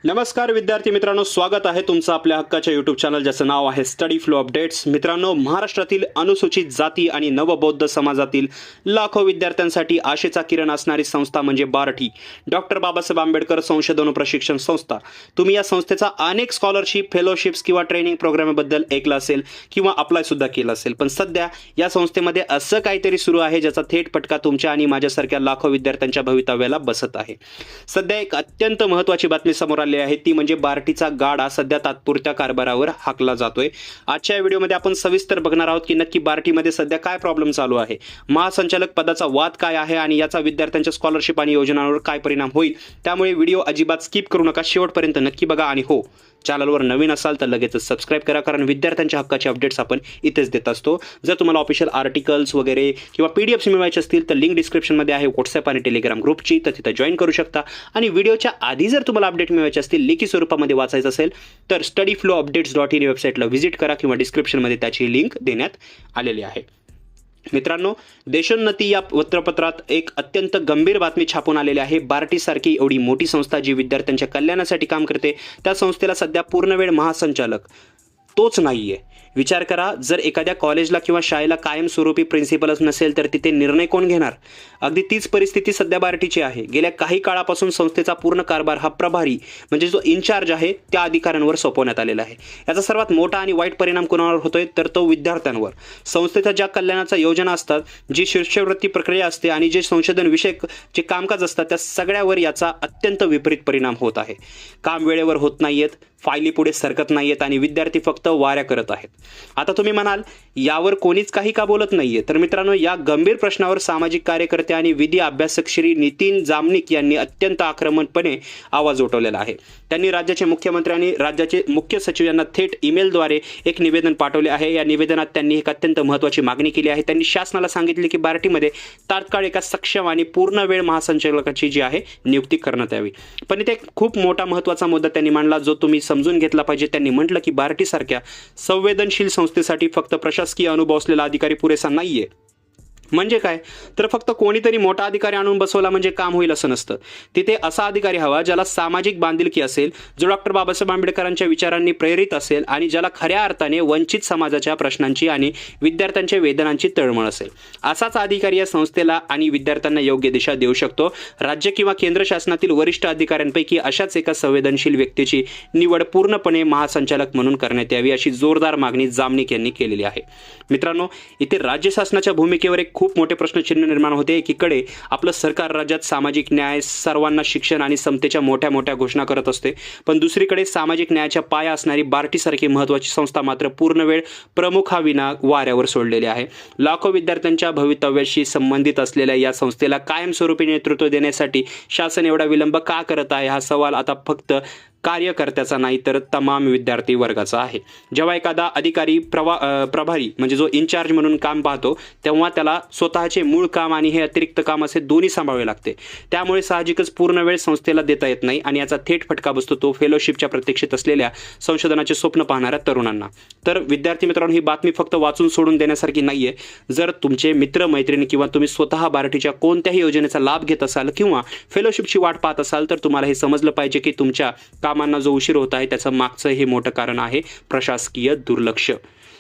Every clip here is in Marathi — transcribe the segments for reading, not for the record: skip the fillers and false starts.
नमस्कार विद्यार्थी मित्रांनो, स्वागत आहे तुमचं आपल्या हक्काच्या यूट्यूब चॅनल ज्याचं नाव आहे स्टडी फ्लो अपडेट्स। मित्रांनो, महाराष्ट्रातील अनुसूचित जाती आणि नवबौद्ध समाजातील लाखो विद्यार्थ्यांसाठी आशेचा किरण असणारी संस्था म्हणजे बार्टी, डॉक्टर बाबासाहेब आंबेडकर संशोधन व प्रशिक्षण संस्था। तुम्ही या संस्थेचा अनेक स्कॉलरशिप, फेलोशिप्स किंवा ट्रेनिंग प्रोग्रामबद्दल ऐकलं असेल किंवा अप्लाय सुद्धा केलं असेल, पण सध्या या संस्थेमध्ये असं काहीतरी सुरू आहे ज्याचा थेट फटका तुमच्या आणि माझ्यासारख्या लाखो विद्यार्थ्यांच्या भवितव्याला बसत आहे। सध्या एक अत्यंत महत्त्वाची बातमी समोर आली आहे, ती म्हणजे बार्टीचा गाडा सध्या तात्पुरत्या कारभारावर हाकला जातोय। आजच्या व्हिडिओमध्ये आपण सविस्तर बघणार आहोत की नक्की बार्टीमध्ये सध्या काय प्रॉब्लेम चालू आहे, महासंचालक पदाचा वाद काय आहे आणि याचा विद्यार्थ्यांच्या स्कॉलरशिप आणि योजनांवर काय परिणाम होईल। त्यामुळे व्हिडिओ अजिबात स्किप करू नका, शेवटपर्यंत नक्की बघा। आणि हो, चॅनलवर नवीन असाल तर लगेच सबस्क्राइब करा, कारण विद्यार्थ्यांच्या हक्काचे अपडेट्स आपण इथेच देत असतो। जर तुम्हाला ऑफिशियल आर्टिकल्स वगैरे किंवा पीडीएफ्स मिळवायचे असतील तर लिंक डिस्क्रिप्शनमध्ये आहे व्हॉट्सअप आणि टेलिग्राम ग्रुपची, तर तिथे जॉईन करू शकता। आणि व्हिडिओच्या आधी जर तुम्हाला अपडेट मिळवायचे असतील, लेखी स्वरूपामध्ये वाचायचं असेल तर studyflowupdates.in वेबसाईटला व्हिजिट करा किंवा डिस्क्रिप्शनमध्ये त्याची लिंक देण्यात आलेली आहे। मित्रांनो, देशोन्नती या वृत्तपत्रात एक अत्यंत गंभीर बातमी छापून आलेली आहे। बार्टी सारखी एवढी मोठी संस्था जी विद्यार्थ्यांच्या कल्याणासाठी काम करते, त्या संस्थेला सध्या पूर्णवेळ महासंचालक तोच नाहीये। विचार करा, जर एखाद्या कॉलेजला किंवा शाळेला कायमस्वरूपी प्रिन्सिपलच नसेल तर तिथे निर्णय कोण घेणार? अगदी तीच परिस्थिती सध्या बार्टीची आहे। गेल्या काही काळापासून संस्थेचा पूर्ण कारभार हा प्रभारी म्हणजे जो इन्चार्ज आहे त्या अधिकाऱ्यांवर सोपवण्यात आलेला आहे। याचा सर्वात मोठा आणि वाईट परिणाम कोणावर होतोय तर तो विद्यार्थ्यांवर। संस्थेच्या ज्या कल्याणाच्या योजना असतात, जी शिष्यवृत्ती प्रक्रिया असते आणि जे संशोधन विषयक जे कामकाज असतात, त्या सगळ्यावर याचा अत्यंत विपरीत परिणाम होत आहे। काम वेळेवर होत नाहीयेत, फायली पुढे सरकत नाहीयेत आणि विद्यार्थी फक्त वाऱ्या करत आहेत। आता तुम्ही म्हणाल, यावर कोणीच काही का बोलत नाहीये? तर मित्रांनो, या गंभीर प्रश्नावर सामाजिक कार्यकर्ते आणि विधी अभ्यासक श्री नितीन जामनिक यांनी अत्यंत आक्रमकपणे आवाज उठवलेला आहे। त्यांनी राज्याचे मुख्यमंत्री आणि राज्याचे मुख्य सचिव यांना थेट ईमेलद्वारे एक निवेदन पाठवले आहे। या निवेदनात त्यांनी एक अत्यंत महत्त्वाची मागणी केली आहे। त्यांनी शासनाला सांगितले की बार्टीमध्ये तात्काळ एका सक्षम आणि पूर्ण वेळ महासंचालकाची जी आहे नियुक्ती करण्यात यावी। पण इथे खूप मोठा महत्त्वाचा मुद्दा त्यांनी मांडला, जो तुम्ही समजून घेतला पाहिजे। त्यांनी म्हटलं की बार्टी सारख्या संवेदनशील संस्थेसाठी फक्त प्रशासकीय अनुभव असलेला अधिकारी पुरेसा नाहीये। म्हणजे काय? तर फक्त कोणीतरी मोठा अधिकारी आणून बसवला म्हणजे काम होईल असं नसतं। तिथे असा अधिकारी हवा ज्याला सामाजिक बांधिलकी असेल, जो डॉक्टर बाबासाहेब आंबेडकरांच्या विचारांनी प्रेरित असेल आणि ज्याला खऱ्या अर्थाने वंचित समाजाच्या प्रश्नांची आणि विद्यार्थ्यांच्या वेदनांची तळमळ असेल। असाच अधिकारी या संस्थेला आणि विद्यार्थ्यांना योग्य दिशा देऊ शकतो। राज्य किंवा केंद्र शासनातील वरिष्ठ अधिकाऱ्यांपैकी अशाच एका संवेदनशील व्यक्तीची निवड पूर्णपणे महासंचालक म्हणून करण्यात यावी, अशी जोरदार मागणी जामनिक यांनी केलेली आहे। मित्रांनो, इथे राज्य शासनाच्या भूमिकेवर एक खूप मोठे प्रश्नचिन्ह निर्माण होते। एकीकडे आपलं सरकार राज्यात सामाजिक न्याय, सर्वांना शिक्षण आणि समतेच्या मोठ्या मोठ्या घोषणा करत असते, पण दुसरीकडे सामाजिक न्यायाच्या पाया असणारी बार्टीसारखी महत्त्वाची संस्था मात्र पूर्णवेळ प्रमुखाविना वाऱ्यावर सोडलेली आहे। लाखो विद्यार्थ्यांच्या भवितव्याशी संबंधित असलेल्या या संस्थेला कायमस्वरूपी नेतृत्व देण्यासाठी शासन एवढा विलंब का करत आहे? हा सवाल आता फक्त कार्यकर्त्याचा नाही तर तमाम विद्यार्थी वर्गाचा आहे। जेव्हा एखादा अधिकारी प्रभारी म्हणजे जो इन्चार्ज म्हणून काम पाहतो, तेव्हा त्याला स्वतःचे मूळ काम आणि हे अतिरिक्त काम असे दोन्ही सांभाळावे लागते। त्यामुळे साहजिकच पूर्ण वेळ संस्थेला देता येत नाही आणि याचा थेट फटका बसतो तो फेलोशिपच्या प्रतीक्षेत असलेल्या संशोधनाचे स्वप्न पाहणाऱ्या तरुणांना। तर विद्यार्थी मित्रांनो, ही बातमी फक्त वाचून सोडून देण्यासारखी नाहीये। जर तुमचे मित्र मैत्रिणी किंवा तुम्ही स्वतः बार्टीच्या कोणत्याही योजनेचा लाभ घेत असाल किंवा फेलोशिपची वाट पाहत असाल, तर तुम्हाला हे समजलं पाहिजे की तुमच्या कामांना जो उशीर होत आहे त्याचं मागचं हे मोठं कारण आहे प्रशासकीय दुर्लक्ष।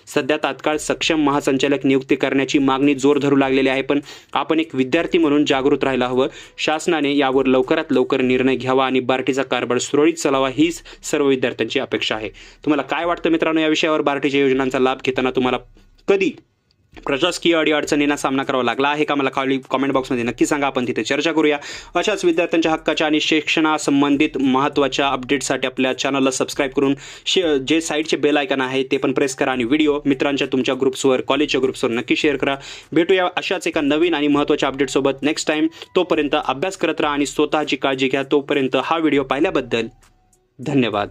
सध्या तात्काळ सक्षम महासंचालक नियुक्ती करण्याची मागणी जोर धरू लागलेली आहे, पण आपण एक विद्यार्थी म्हणून जागृत राहायला हवं। शासनाने यावर लवकरात लवकर निर्णय घ्यावा आणि बार्टीचा कारभार सुरळीत चालावा, हीच सर्व विद्यार्थ्यांची अपेक्षा आहे। तुम्हाला काय वाटतं मित्रांनो या विषयावर? बार्टीच्या योजनांचा लाभ घेताना तुम्हाला कधी प्रशासकीय अडीअडचणींना सामना करावा लागला आहे का? मला खाली कमेंट बॉक्समध्ये नक्की सांगा, आपण तिथे चर्चा करूया। अशाच विद्यार्थ्यांच्या हक्काच्या आणि शिक्षणासंबंधित महत्त्वाच्या अपडेटसाठी आपल्या चॅनलला सबस्क्राईब करून जे साईडचे बेल आयकॉन आहे ते पण प्रेस करा आणि व्हिडिओ मित्रांच्या तुमच्या ग्रुप्सवर, कॉलेजच्या ग्रुप्सवर नक्की शेअर करा। भेटूया अशाच एका नवीन आणि महत्त्वाच्या अपडेटसोबत नेक्स्ट टाइम। तोपर्यंत अभ्यास करत राहा आणि स्वतःची काळजी घ्या। तोपर्यंत हा व्हिडिओ पाहिल्याबद्दल धन्यवाद।